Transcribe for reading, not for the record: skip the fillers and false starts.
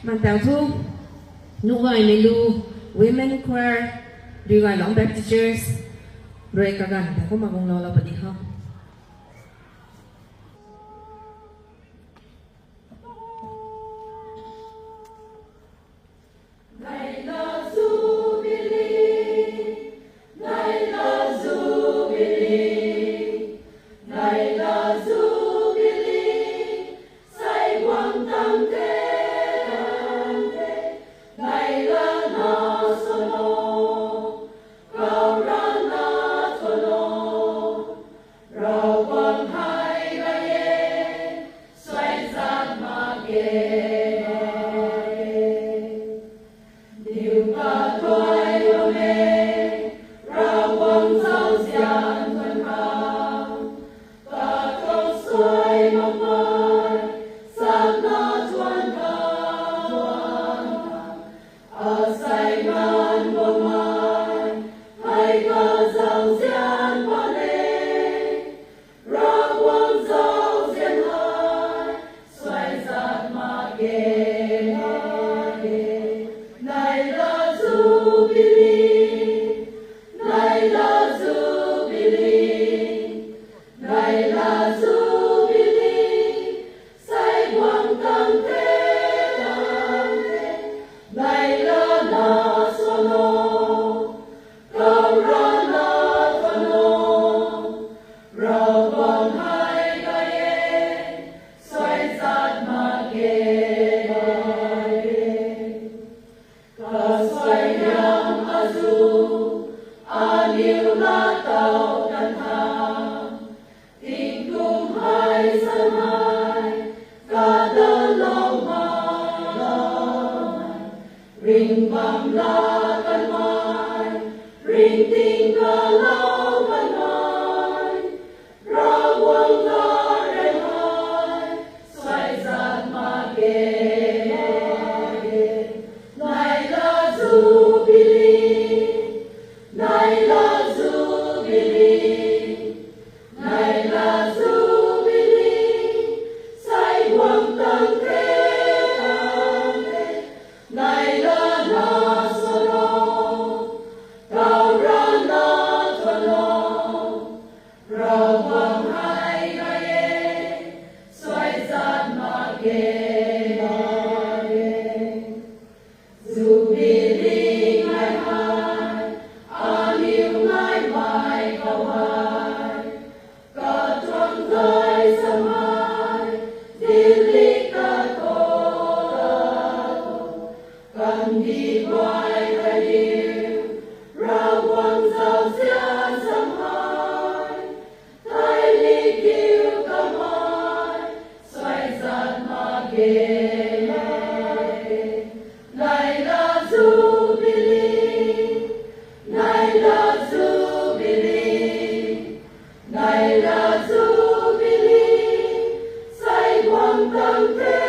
Mang tàu thu nụ gọi mình lu women choir đi gọi long Baptisters rồi cả gần có mà cùng lo là bật đi không. Ring bam la kan mai, ring ting ka lau kan mai, ra wang la re mai, xoay giạt ma ke, nai la jubilee, nai la jubilee, nai la jubilee, sai quang tăng thế nai la na sono, cao ra na thono, ra quang hai ga ye, xoay giạt ma ke jubilee ngai hai, aliu ngai mai cao hai, cả trong thời sớm hai, dili cả cần đi quay về điêu ra quang giao xian sớm hai thái ly kiêu cả mai xoay giạt ma ke này là jubilee này là jubilee này là jubilee say quang tăng thế